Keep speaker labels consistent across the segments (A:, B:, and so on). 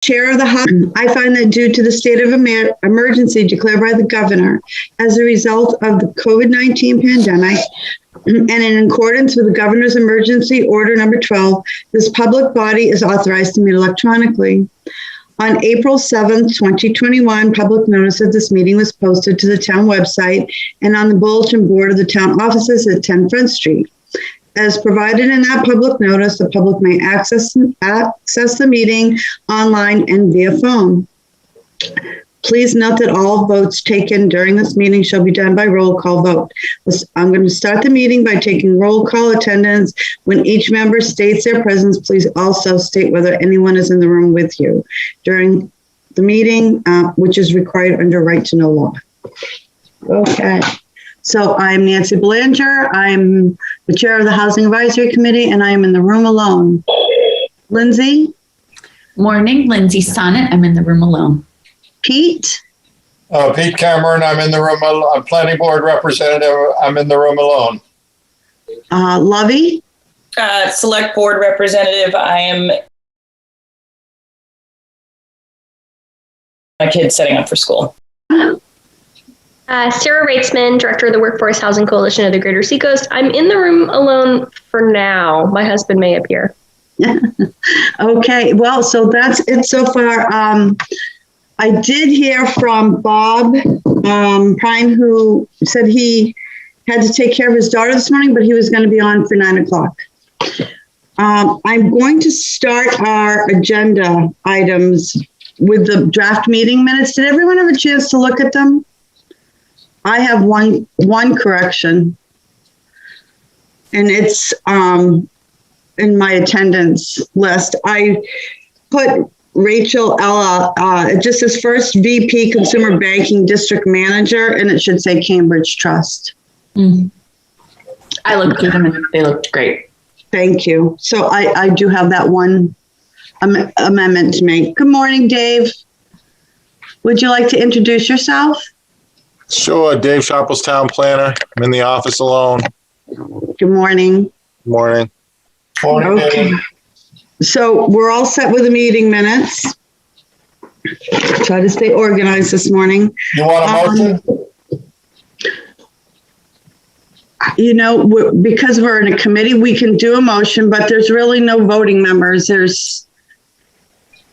A: Chair of the House, I find that due to the state of emergency declared by the governor as a result of the COVID-19 pandemic, and in accordance with the governor's emergency order number 12, this public body is authorized to meet electronically. On April 7th, 2021, public notice of this meeting was posted to the town website and on the bulletin board of the town offices at 10 Front Street. As provided in that public notice, the public may access the meeting online and via phone. Please note that all votes taken during this meeting shall be done by roll call vote. I'm going to start the meeting by taking roll call attendance. When each member states their presence, please also state whether anyone is in the room with you during the meeting, which is required under right to know law. Okay. So I'm Nancy Belanger. I'm the chair of the Housing Advisory Committee, and I am in the room alone. Lindsay?
B: Morning, Lindsay Sonnet. I'm in the room alone.
A: Pete?
C: Pete Cameron. I'm in the room. I'm planning board representative. I'm in the room alone.
A: Lovey?
D: Select board representative. I am my kids setting up for school.
E: Sarah Reitzman, Director of the Workforce Housing Coalition of the Greater Seacoast. I'm in the room alone for now. My husband may appear.
A: Okay, well, so that's it so far. I did hear from Bob Prine, who said he had to take care of his daughter this morning, but he was going to be on for 9 o'clock. I'm going to start our agenda items with the draft meeting minutes. Did everyone have a chance to look at them? I have one correction, and it's in my attendance list. I put Rachel Ella, it just says first VP Consumer Banking District Manager, and it should say Cambridge Trust.
B: I looked at them and they looked great.
A: Thank you. So I do have that one amendment to make. Good morning, Dave. Would you like to introduce yourself?
C: Sure. Dave Sharples, town planner. I'm in the office alone.
A: Good morning.
C: Morning. Morning,
A: okay.
C: Dave.
A: So we're all set with the meeting minutes. Try to stay organized this morning.
C: You want a motion?
A: You know, because we're in a committee, we can do a motion, but there's really no voting members.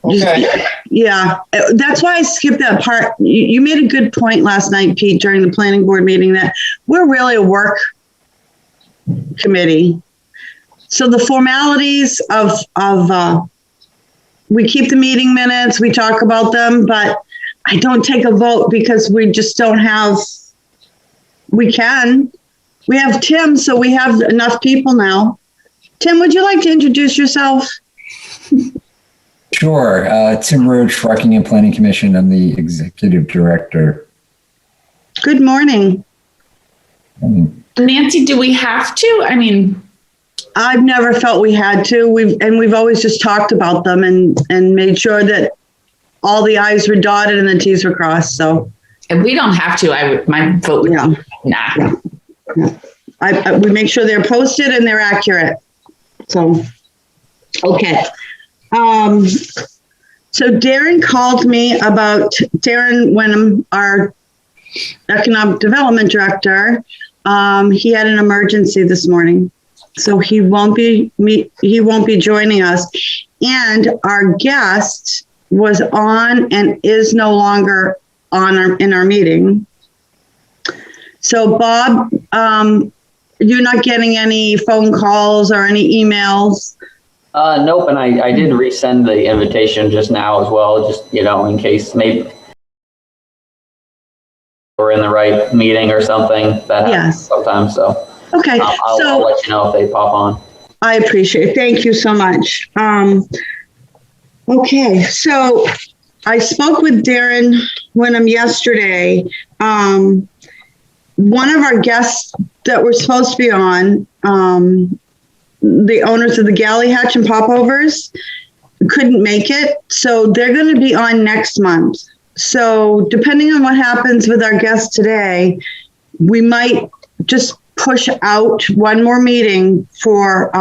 C: Okay.
A: Yeah, that's why I skipped that part. You made a good point last night, Pete, during the planning board meeting that we're really a work committee. So the formalities of we keep the meeting minutes, we talk about them, but I don't take a vote because we just don't have, we have Tim, so we have enough people now. Tim, would you like to introduce yourself?
F: Sure. Tim Roach, Rockingham Planning Commission. I'm the executive director.
A: Good morning.
B: Nancy, do we have to? I mean,
A: I've never felt we had to. We've always just talked about them and made sure that all the I's were dotted and the T's were crossed. So
B: if we don't have to, my vote would
A: yeah.
B: Nah.
A: Yeah. We make sure they're posted and they're accurate. So, okay. So Darren called me about Darren Wenham, our economic development director. He had an emergency this morning, so he won't be joining us. And our guest was on and is no longer on in our meeting. So Bob, you're not getting any phone calls or any emails?
G: Nope, and I did resend the invitation just now as well, just, in case maybe we're in the right meeting or something. That happens sometimes, so.
A: Okay,
G: I'll let you know if they pop on.
A: I appreciate it. Thank you so much. Okay, so I spoke with Darren Wenham yesterday. One of our guests that were supposed to be on, the owners of the Galley Hatch and Popovers, couldn't make it. So they're going to be on next month. So depending on what happens with our guest today, we might just push out one more meeting for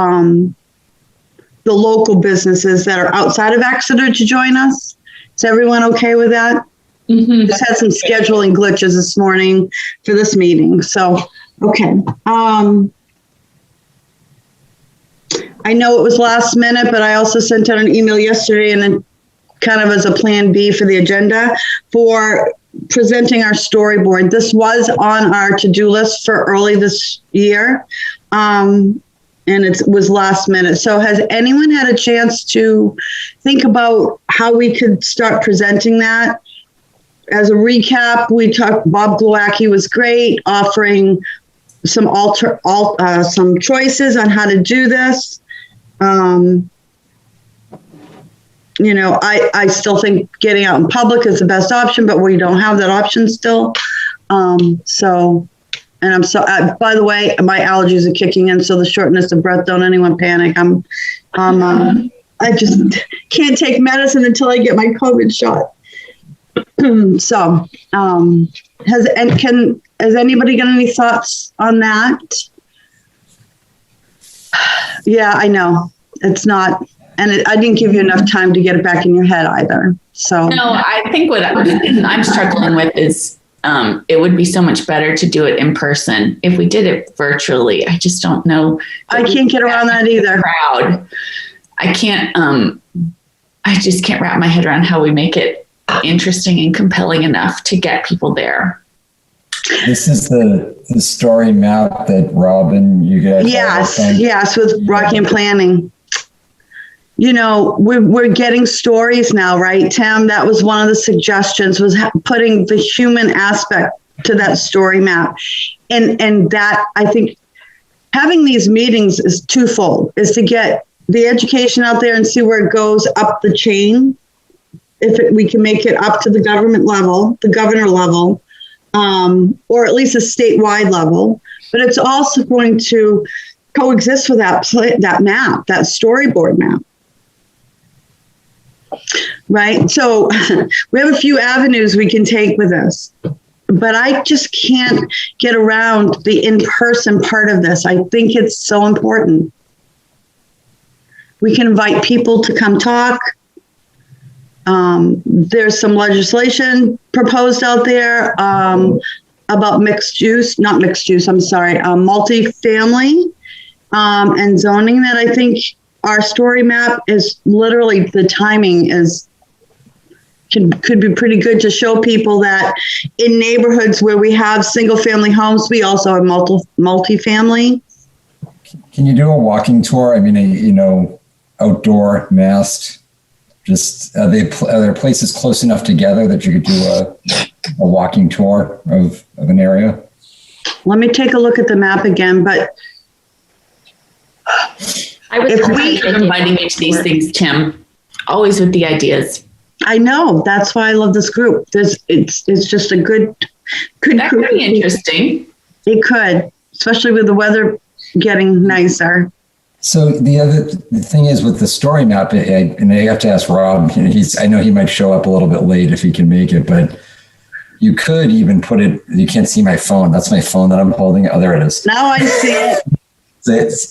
A: the local businesses that are outside of Exeter to join us. Is everyone okay with that?
B: Mhm.
A: Just had some scheduling glitches this morning for this meeting. So, okay. I know it was last minute, but I also sent out an email yesterday and then kind of as a plan B for the agenda for presenting our storyboard. This was on our to-do list for early this year. And it was last minute. So has anyone had a chance to think about how we could start presenting that? As a recap, we talked, Bob Glowacki was great, offering some some choices on how to do this. I still think getting out in public is the best option, but we don't have that option still. By the way, my allergies are kicking in, so the shortness of breath, don't anyone panic. I just can't take medicine until I get my COVID shot. So, has anybody got any thoughts on that? Yeah, I know it's not, and I didn't give you enough time to get it back in your head either. So
B: No, I think what I'm struggling with is it would be so much better to do it in person. If we did it virtually, I just don't know.
A: I can't get around that either.
B: Crowd. I just can't wrap my head around how we make it interesting and compelling enough to get people there.
F: This is the story map that Robin, you guys.
A: Yes, with Rocky and Planning. We're getting stories now, right, Tim? That was one of the suggestions, was putting the human aspect to that story map. And that, I think, having these meetings is twofold, is to get the education out there and see where it goes up the chain. We can make it up to the government level, the governor level, or at least a statewide level. But it's also going to coexist with that map, that storyboard map. Right? So we have a few avenues we can take with this. But I just can't get around the in-person part of this. I think it's so important. We can invite people to come talk. There's some legislation proposed out there about multifamily and zoning that I think our story map is literally, the timing could be pretty good to show people that in neighborhoods where we have single family homes, we also have multifamily.
F: Can you do a walking tour? I mean, outdoor, masked. Just are there places close enough together that you could do a walking tour of an area?
A: Let me take a look at the map again, but
B: You're inviting me to these things, Tim, always with the ideas.
A: I know, that's why I love this group. It's just a good
B: That
A: group.
B: could be interesting.
A: It could, especially with the weather getting nicer.
F: So the thing is with the story map, and I have to ask Rob, I know he might show up a little bit late if he can make it, but you could even put it, you can't see my phone. That's my phone that I'm holding. Oh, there it is.
A: Now I see it.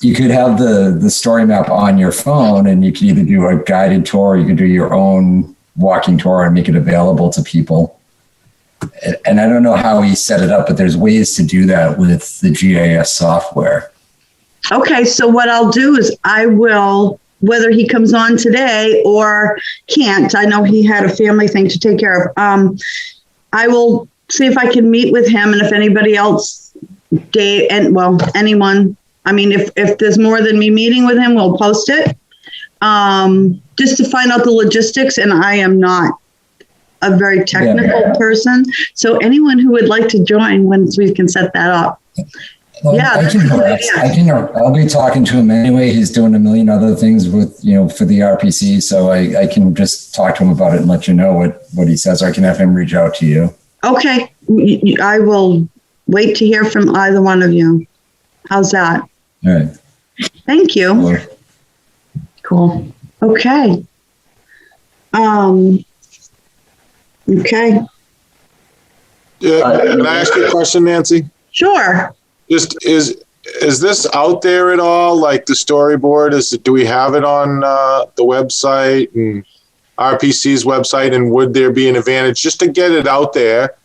F: You could have the story map on your phone, and you could either do a guided tour, or you could do your own walking tour and make it available to people. And I don't know how he set it up, but there's ways to do that with the GIS software.
A: Okay, so what I'll do is I will, whether he comes on today or can't, I know he had a family thing to take care of. I will see if I can meet with him, and if anybody else, anyone. I mean, if there's more than me meeting with him, we'll post it. Just to find out the logistics, and I am not a very technical person, so anyone who would like to join, once we can set that up.
F: Well,
A: Yeah,
F: I'll be talking to him anyway. He's doing a million other things with, for the RPC. So I can just talk to him about it and let you know what he says. Or I can have him reach out to you.
A: Okay. I will wait to hear from either one of you. How's that?
F: All right.
A: Thank you.
B: Cool.
A: Okay. Okay.
H: Yeah, can I ask you a question, Nancy?
A: Sure.
H: Just
C: is this out there at all? Like the storyboard, do we have it on the website and RPC's website? And would there be an advantage just to get it out there?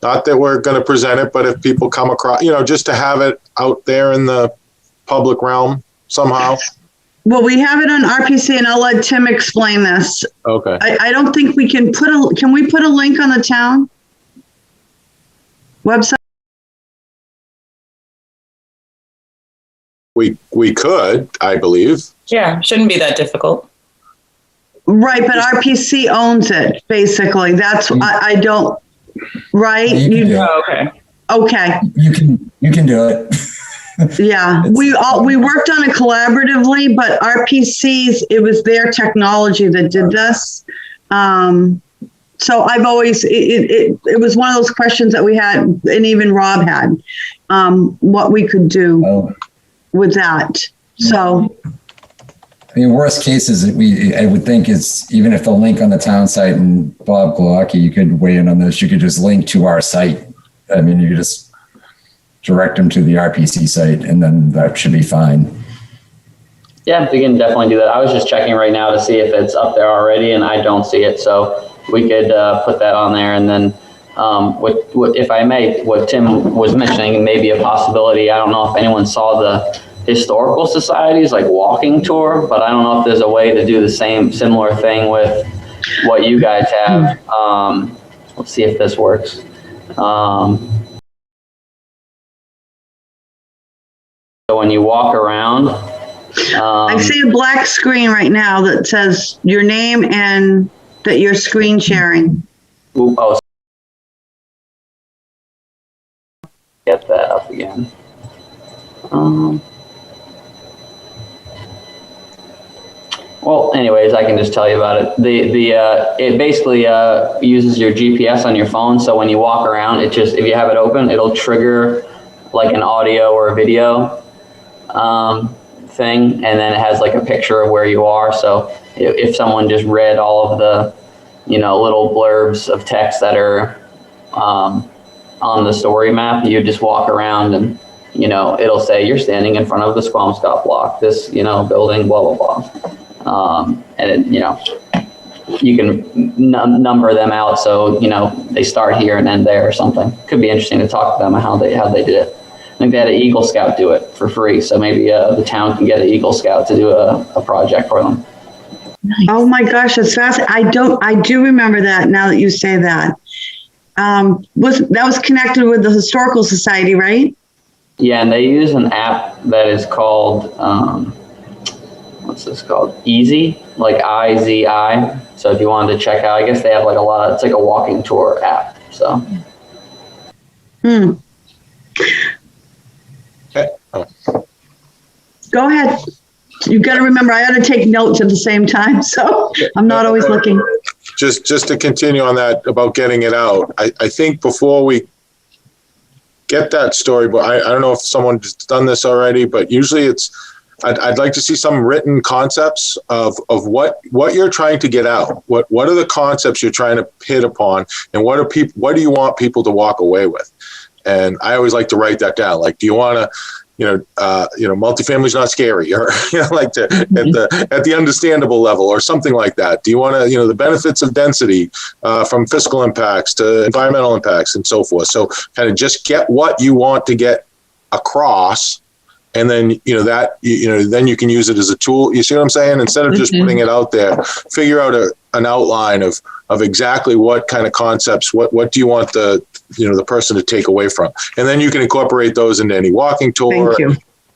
C: Not that we're going to present it, but if people come across, just to have it out there in the public realm somehow.
A: Well, we have it on RPC, and I'll let Tim explain this.
C: Okay.
A: I don't think we can can we put a link on the town website?
C: We could, I believe.
D: Yeah, shouldn't be that difficult.
A: Right, but RPC owns it, basically. That's, I don't, right?
F: You can do it.
D: Oh, okay.
A: Okay,
F: You can do it.
A: yeah. We worked on it collaboratively, but RPC's, it was their technology that did this. So I've always, it was one of those questions that we had, and even Rob had, what we could do with that. So,
F: I mean, worst case is I would think is even if the link on the town site, and Bob Glocki, you could weigh in on this, you could just link to our site. I mean, you could just direct them to the RPC site, and then that should be fine.
G: Yeah, we can definitely do that. I was just checking right now to see if it's up there already, and I don't see it. So we could put that on there. And then if I may, what Tim was mentioning may be a possibility. I don't know if anyone saw the Historical Society's like walking tour, but I don't know if there's a way to do the similar thing with what you guys have. Let's see if this works. So when you walk around,
A: I see a black screen right now that says your name and that you're screen sharing.
G: Oh, get that up again. Well, anyways, I can just tell you about it. It basically uses your GPS on your phone. So when you walk around, if you have it open, it'll trigger like an audio or a video thing, and then it has like a picture of where you are. So if someone just read all of the, little blurbs of text that are on the story map, you just walk around and, it'll say you're standing in front of the Squamscott block, this, building, blah, blah, blah. And you can number them out. So, they start here and end there or something. Could be interesting to talk to them how they did it. I think they had an Eagle Scout do it for free. So maybe the town can get an Eagle Scout to do a project for them.
A: Nice. Oh my gosh, that's fast. I do remember that now that you say that. That was connected with the Historical Society, right?
G: Yeah, and they use an app that is called, what's this called? Easy, like IZI. So if you wanted to check out, I guess they have like it's like a walking tour app. So.
A: Go ahead. You've got to remember, I ought to take notes at the same time, so I'm not always looking.
C: Just to continue on that about getting it out, I think before we get that story, but I don't know if someone's done this already, but usually I'd like to see some written concepts of what you're trying to get out. What are the concepts you're trying to hit upon, and what do you want people to walk away with? And I always like to write that down. Like, do you want to, multifamily is not scary, or like at the understandable level, or something like that. Do you want to, the benefits of density, from fiscal impacts to environmental impacts and so forth. So kind of just get what you want to get across, and then then you can use it as a tool. You see what I'm saying? Instead of just putting it out there, figure out an outline of exactly what kind of concepts, what do you want the person to take away from, and then you can incorporate those into any walking tour,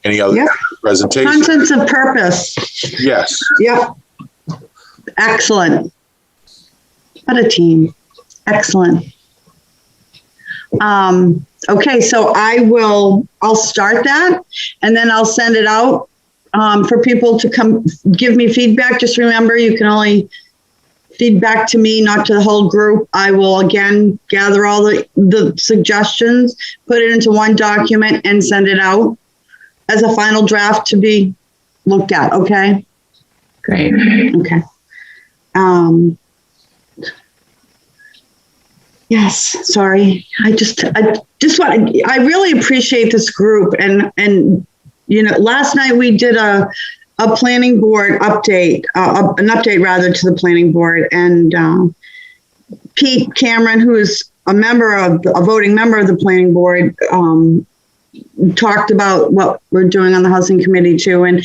C: any other presentation.
A: Concepts of purpose.
C: Yes.
A: Yep. Excellent. What a team. Excellent. Okay, so I'll start that, and then I'll send it out for people to come give me feedback. Just remember, you can only feedback to me, not to the whole group. I will again gather all the suggestions, put it into one document, and send it out as a final draft to be looked at. Okay.
B: Great.
A: Okay. Yes, sorry. I really appreciate this group, and last night we did a planning board update, an update rather to the planning board, and Pete Cameron, who is a voting member of the planning board, talked about what we're doing on the housing committee too, and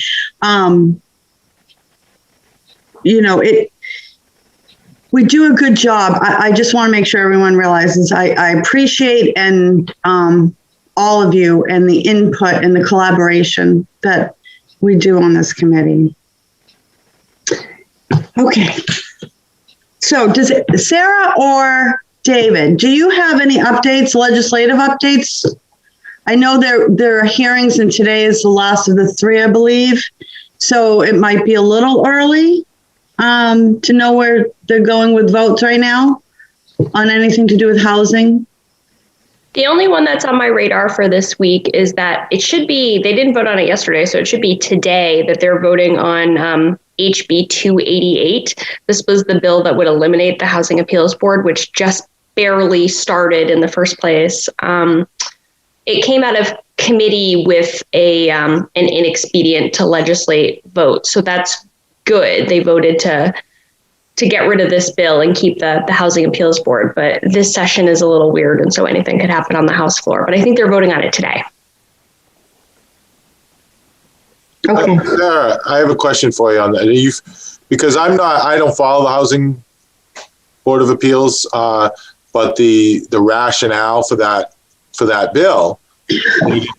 A: we do a good job. I just want to make sure everyone realizes I appreciate and all of you and the input and the collaboration that we do on this committee. Okay. So does Sarah or David, do you have any updates, legislative updates? I know there are hearings and today is the last of the 3, I believe. So it might be a little early to know where they're going with votes right now on anything to do with housing.
E: The only one that's on my radar for this week is that it should be, they didn't vote on it yesterday, so it should be today that they're voting on HB 288. This was the bill that would eliminate the Housing Appeals Board, which just barely started in the first place. It came out of committee with an inexpedient to legislate vote. So that's good. They voted to get rid of this bill and keep the Housing Appeals Board. But this session is a little weird, and so anything could happen on the House floor. But I think they're voting on it today.
A: Okay.
C: Sarah, I have a question for you on that. Because I don't follow the Housing Board of Appeals, but the rationale for that bill,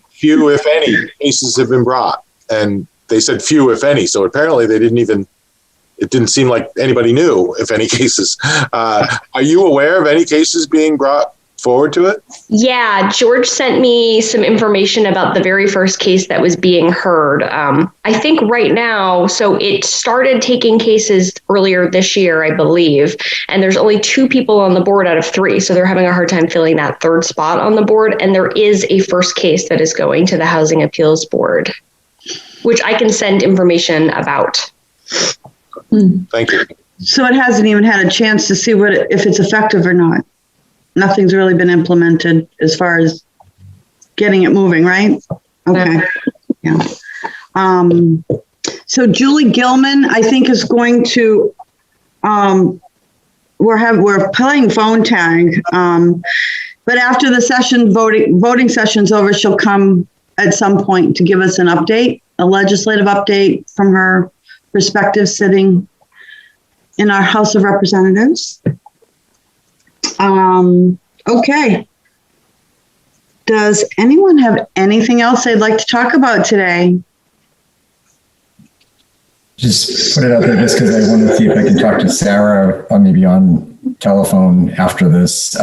C: few, if any, cases have been brought. And they said few, if any. So apparently it didn't seem like anybody knew if any cases. Are you aware of any cases being brought forward to it?
E: Yeah, George sent me some information about the very first case that was being heard. I think right now, so it started taking cases earlier this year, I believe, and there's only 2 people on the board out of 3, so they're having a hard time filling that 3rd spot on the board, and there is a first case that is going to the Housing Appeals Board, which I can send information about.
C: Thank you.
A: So it hasn't even had a chance to see if it's effective or not. Nothing's really been implemented as far as getting it moving, right? Okay. Yeah. So Julie Gilman, I think, is going to. We're playing phone tag, but after the session voting session's over, she'll come at some point to give us an update, a legislative update from her perspective, sitting in our House of Representatives. Okay. Does anyone have anything else they'd like to talk about today?
F: Just put it out there just because I want to see if I can talk to Sarah, maybe on telephone after this,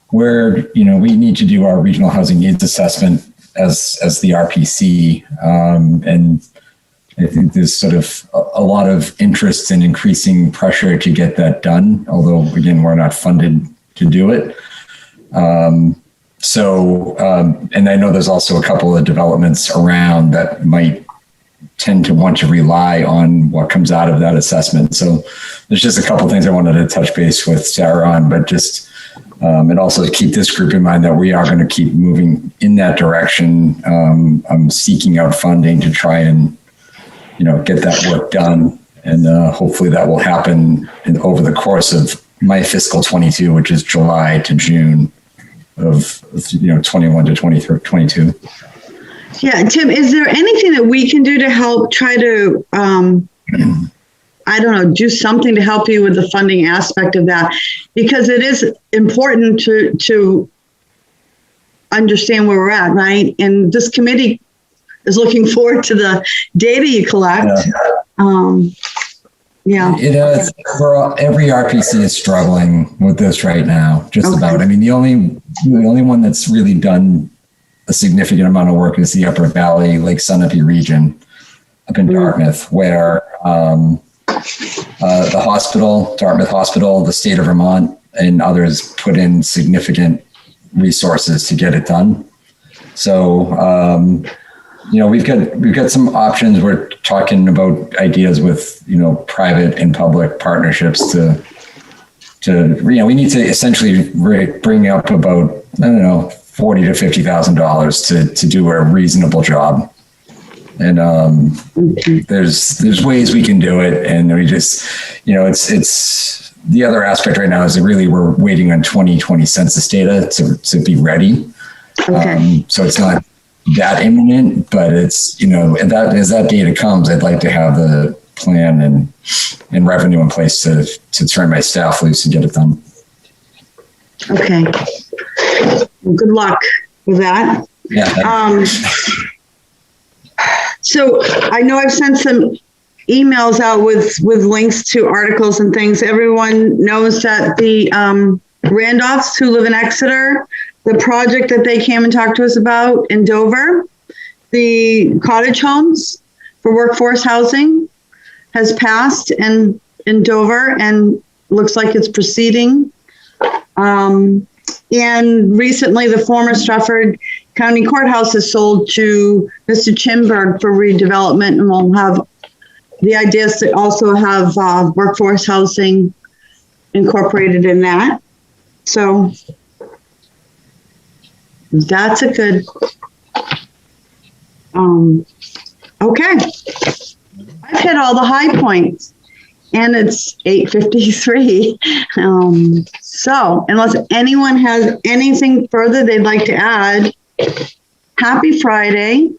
F: where, we need to do our regional housing needs assessment as the RPC. And I think there's sort of a lot of interest in increasing pressure to get that done, although, again, we're not funded to do it. And I know there's also a couple of developments around that might tend to want to rely on what comes out of that assessment. So there's just a couple of things I wanted to touch base with Sarah on, but just, and also keep this group in mind that we are going to keep moving in that direction. I'm seeking out funding to try and, get that work done. And hopefully that will happen over the course of my fiscal 22, which is July to June of 21 to 22.
A: Yeah, Tim, is there anything that we can do to help try to, do something to help you with the funding aspect of that? Because it is important to understand where we're at, right? And this committee is looking forward to the data you collect. Yeah.
F: It is. Every RPC is struggling with this right now, just about. I mean, the only one that's really done a significant amount of work is the Upper Valley, Lake Sunapee region up in Dartmouth, where the hospital, Dartmouth Hospital, the state of Vermont, and others put in significant resources to get it done. So, we've got some options. We're talking about ideas with, private and public partnerships to we need to essentially bring up about, I don't know, $40,000 to $50,000 to do a reasonable job. And there's ways we can do it. And we just, it's the other aspect right now is that really we're waiting on 2020 census data to be ready.
A: Okay.
F: So it's not that imminent, but it's, as that data comes, I'd like to have the plan and revenue in place to turn my staff loose and get it done.
A: Okay. Well, good luck with that.
F: Yeah.
A: So I know I've sent some emails out with links to articles and things. Everyone knows that the Randolphs who live in Exeter, the project that they came and talked to us about in Dover, the cottage homes for workforce housing has passed in Dover and looks like it's proceeding. And recently the former Stratford County Courthouse is sold to Mr. Chimberg for redevelopment, and we'll have the idea is to also have workforce housing incorporated in that. So that's a good, okay. I've hit all the high points and it's 8:53. So unless anyone has anything further they'd like to add, happy Friday.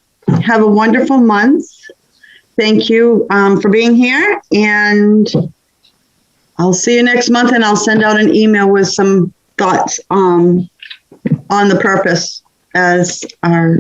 A: Have a wonderful month. Thank you for being here, and I'll see you next month, and I'll send out an email with some thoughts on the purpose as our